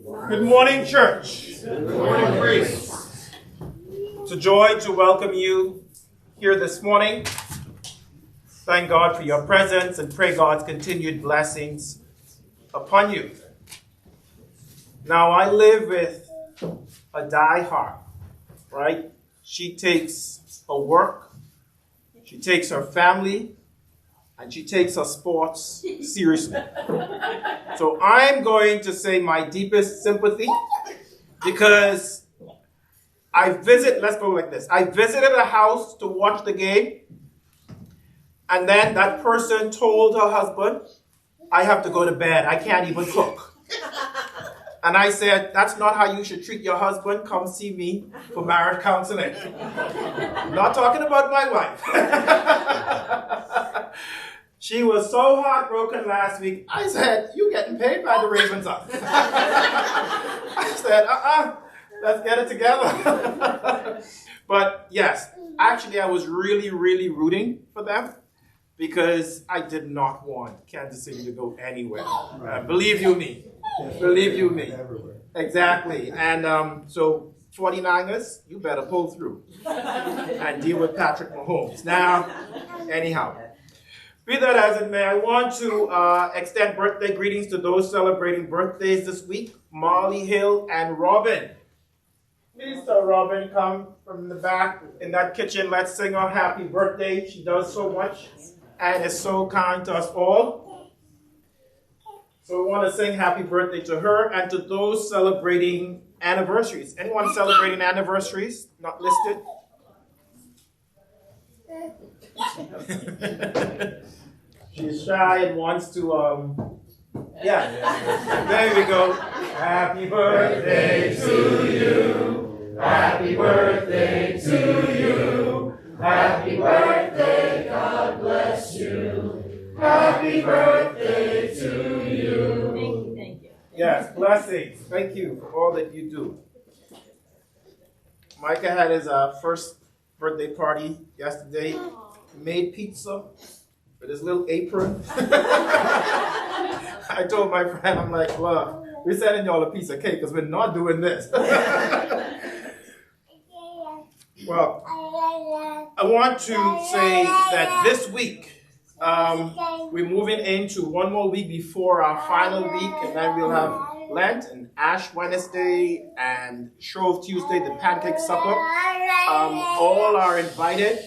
Good morning, church. Good morning, priest. It's a joy to welcome you here this morning. Thank God for your presence and pray God's continued blessings upon you. Now, I live with a diehard, right? She takes her work, she takes her family, and she takes her sports seriously. So I'm going to say my deepest sympathy because let's go like this. I visited a house to watch the game, and then that person told her husband, I have to go to bed, I can't even cook. And I said, that's not how you should treat your husband. Come see me for marriage counseling. Not talking about my wife. She was so heartbroken last week. I said, you getting paid by the Ravens up. I said, let's get it together. But yes, actually I was really, really rooting for them because I did not want Kansas City to go anywhere. Believe you me. Believe you me. Exactly. And so 49ers, you better pull through and deal with Patrick Mahomes. Now, anyhow. Be that as it may, I want to extend birthday greetings to those celebrating birthdays this week, Molly Hill and Robin. Please, Robin, come from the back in that kitchen. Let's sing her happy birthday. She does so much and is so kind to us all. So we want to sing happy birthday to her and to those celebrating anniversaries. Anyone celebrating anniversaries? Not listed? She's shy and wants to, there we go. Happy birthday to you. Happy birthday to you. Happy birthday, God bless you. Happy birthday to you. Thank you. Yes, blessings. Thank you for all that you do. Micah had his first birthday party yesterday. He made pizza with his little apron. I told my friend, I'm like, look, we're sending y'all a piece of cake because we're not doing this. Well, I want to say that this week, we're moving into one more week before our final week, and then we'll have Lent and Ash Wednesday and Shrove Tuesday, the pancake supper. All are invited.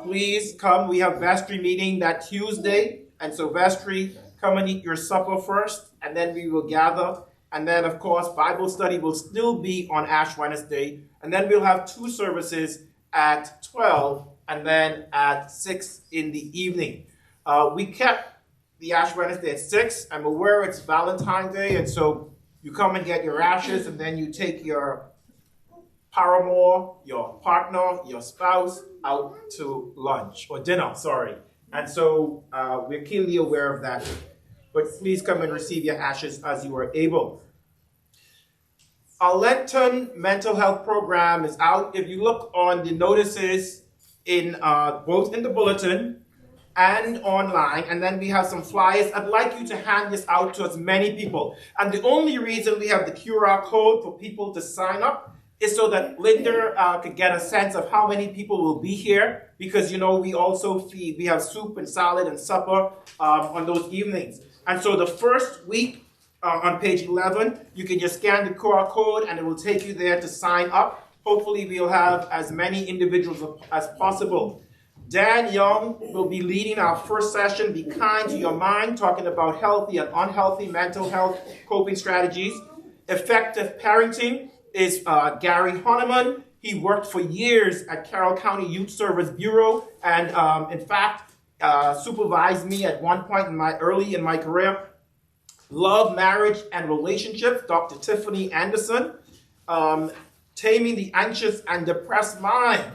Please come. We have vestry meeting that Tuesday. And so vestry, come and eat your supper first. And then we will gather. And then, of course, Bible study will still be on Ash Wednesday. And then we'll have two services at 12 and then at 6 in the evening. We kept the Ash Wednesday at 6. I'm aware it's Valentine's Day. And so you come and get your ashes. And then you take your paramour, your partner, your spouse out to lunch or dinner, sorry. And so we're keenly aware of that. But please come and receive your ashes as you are able. Our Lenten mental health program is out. If you look on the notices in both in the bulletin and online, and then we have some flyers. I'd like you to hand this out to as many people. And the only reason we have the QR code for people to sign up is so that Linda could get a sense of how many people will be here, because, we also feed. We have soup and salad and supper on those evenings. And so the first week on page 11, you can just scan the QR code and it will take you there to sign up. Hopefully we'll have as many individuals as possible. Dan Young will be leading our first session, Be Kind to Your Mind, talking about healthy and unhealthy mental health coping strategies. Effective Parenting is Gary Honeyman. He worked for years at Carroll County Youth Service Bureau and, in fact, supervised me at one point early in my career. Love, Marriage, and Relationships, Dr. Tiffany Anderson. Taming the Anxious and Depressed Mind.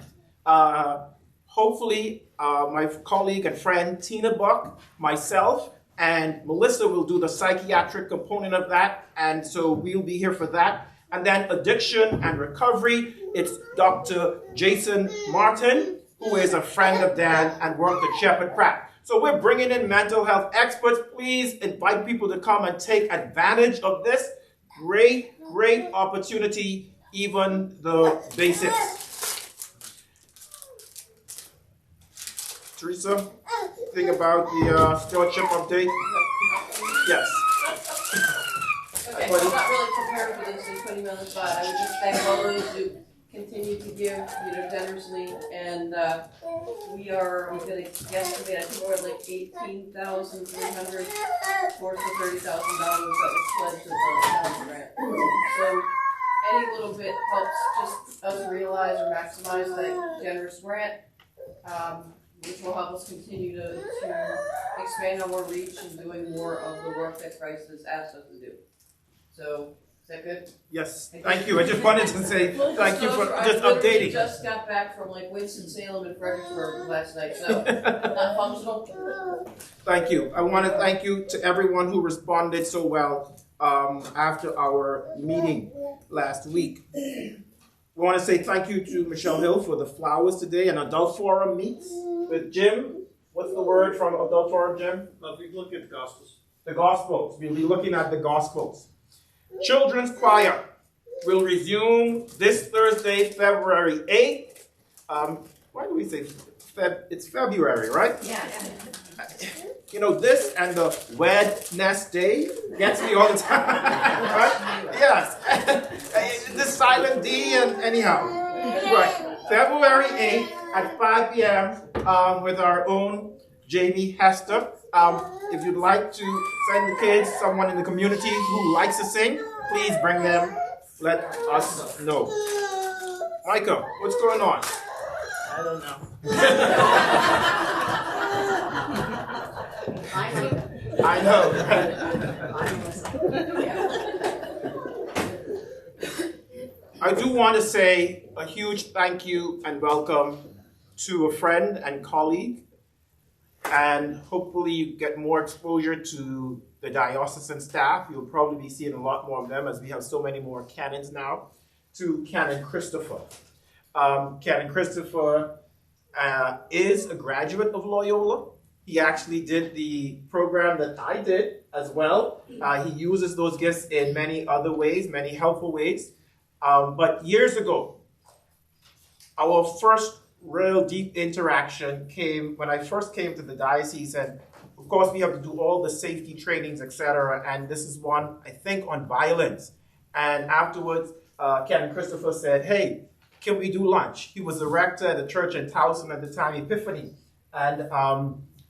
Hopefully, my colleague and friend Tina Buck, myself, and Melissa will do the psychiatric component of that. And so we'll be here for that. And then addiction and recovery, it's Dr. Jason Martin, who is a friend of Dan and worked at Shepherd Pratt. So we're bringing in mental health experts. Please invite people to come and take advantage of this. Great opportunity, even the basics. Theresa, think about the stewardship update? Yes. Okay, so I'm not really prepared for this in 20 minutes, but I would just thank all those who continue to give, generously, and we did it yesterday, I think we're at like 18,300 towards the $30,000 that was pledged to the town grant. So any little bit helps just us realize or maximize that generous grant, which will help us continue to expand our reach and doing more of the work that Christ has asked us to do. So, is that good? Yes, thank you. I just wanted to say thank you for just I updating. just got back from like Winston-Salem and Fredericksburg last night, so not functional. Thank you. I want to thank you to everyone who responded so well after our meeting last week. We want to say thank you to Michelle Hill for the flowers today. An adult forum meets with Jim. What's the word from adult forum, Jim? We look at the Gospels. The Gospels. We'll be looking at the Gospels. Children's choir will resume this Thursday, February 8th. Why do we say it's February, right? Yeah. You know, this and the Wednesday gets me all the time. Right? Yes. This silent D and anyhow. Right. February 8th at 5 p.m. With our own Jamie Hester. If you'd like to send the kids, someone in the community who likes to sing, please bring them. Let us know. Micah, what's going on? I don't know. I know. I do want to say a huge thank you and welcome to a friend and colleague. And hopefully you get more exposure to the diocesan staff. You'll probably be seeing a lot more of them as we have so many more canons now. To Canon Christopher. Canon Christopher is a graduate of Loyola. He actually did the program that I did as well. He uses those gifts in many other ways, many helpful ways. But years ago, our first real deep interaction came when I first came to the diocese, and of course we have to do all the safety trainings, etc. And this is one, I think, on violence. And afterwards, Canon Christopher said, "Hey, can we do lunch?" He was the rector at the church in Towson at the time, Epiphany. And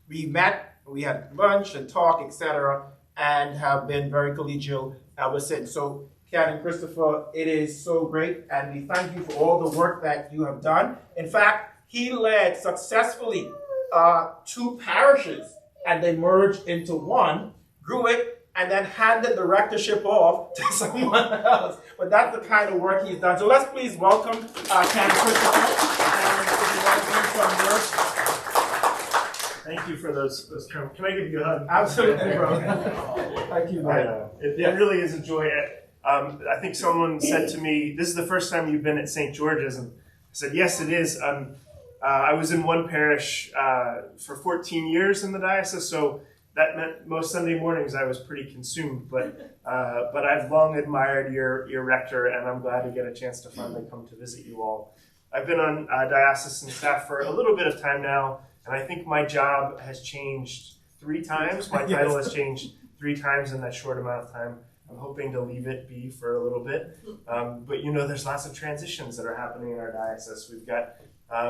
we met, we had lunch and talk, etc., and have been very collegial ever since. So, Canon Christopher, it is so great, and we thank you for all the work that you have done. In fact, he led successfully 2 parishes, and they merged into one, grew it, and then handed the rectorship off to someone else. But that's the kind of work he's done. So let's please welcome Canon Christopher. And if you want to bring some words. Thank you for those comments. Can I give you a hug? Absolutely, bro. Thank you, man. It really is a joy. I think someone said to me, "This is the first time you've been at St. George's," and I said, "Yes, it is." I was in one parish for 14 years in the diocese, so that meant most Sunday mornings I was pretty consumed. But I've long admired your rector, and I'm glad to get a chance to finally come to visit you all. I've been on diocesan staff for a little bit of time now, and I think my job has changed 3 times. My title has changed 3 times in that short amount of time. I'm hoping to leave it be for a little bit. But there's lots of transitions that are happening in our diocese. We've got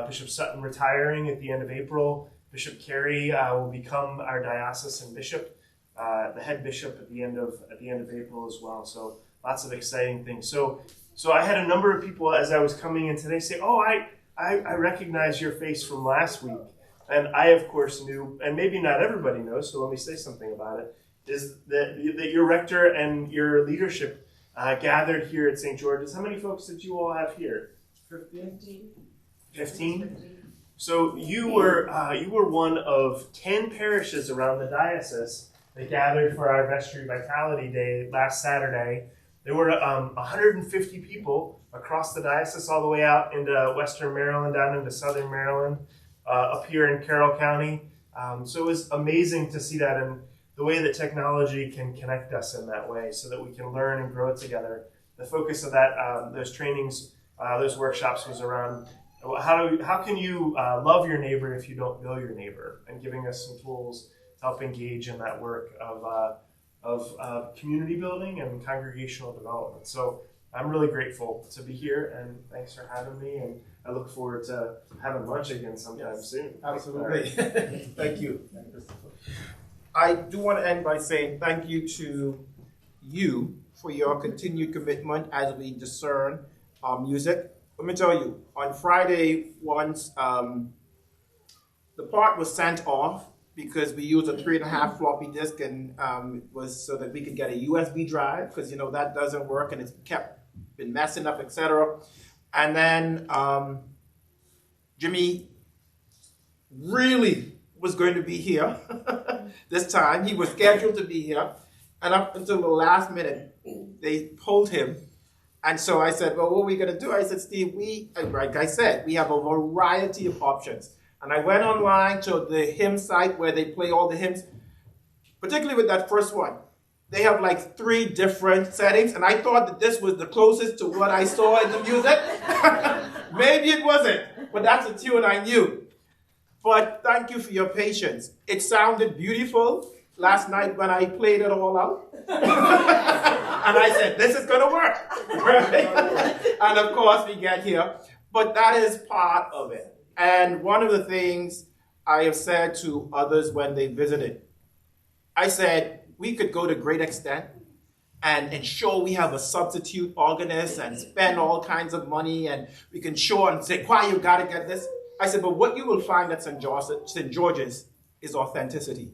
Bishop Sutton retiring at the end of April. Bishop Carey will become our diocesan bishop, the head bishop at the end of April as well. So lots of exciting things. So I had a number of people as I was coming in today say, "Oh, I recognize your face from last week." And I, of course, knew, and maybe not everybody knows, so let me say something about it, is that your rector and your leadership gathered here at St. George's. How many folks did you all have here? 15? So you were one of 10 parishes around the diocese that gathered for our Vestry Vitality Day last Saturday. There were 150 people across the diocese, all the way out into western Maryland, down into southern Maryland, up here in Carroll County. So it was amazing to see that. And the way that technology can connect us in that way so that we can learn and grow together. The focus of that, those trainings, those workshops was around how can you love your neighbor if you don't know your neighbor, and giving us some tools to help engage in that work of community building and congregational development. So I'm really grateful to be here, and thanks for having me, and I look forward to having lunch again sometime soon. Absolutely. Thank you. I do want to end by saying thank you to you for your continued commitment as we discern our music. Let me tell you, on Friday, once the part was sent off because we used a 3.5 floppy disk, and it was so that we could get a USB drive, because that doesn't work and it's been messing up, etc. And then Jimmy really was going to be here this time. He was scheduled to be here, and up until the last minute, they pulled him. And so I said, well, what are we going to do? I said, Steve, like I said, we have a variety of options. And I went online to the hymn site where they play all the hymns, particularly with that first one. They have like 3 different settings, and I thought that this was the closest to what I saw in the music. Maybe it wasn't, but that's a tune I knew. But thank you for your patience. It sounded beautiful last night when I played it all out. And I said, this is going to work. Right? And of course, we get here. But that is part of it. And one of the things I have said to others when they visited, I said, we could go to great extent and ensure we have a substitute organist and spend all kinds of money, and we can show and say, why you got to get this? I said, but what you will find at St. George's is authenticity.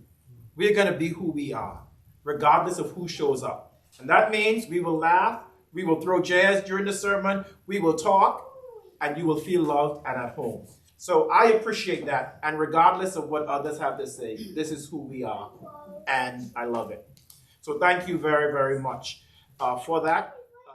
We're going to be who we are, regardless of who shows up. And that means we will laugh, we will throw jazz during the sermon, we will talk, and you will feel loved and at home. So I appreciate that. And regardless of what others have to say, this is who we are. And I love it. So thank you very, very much for that.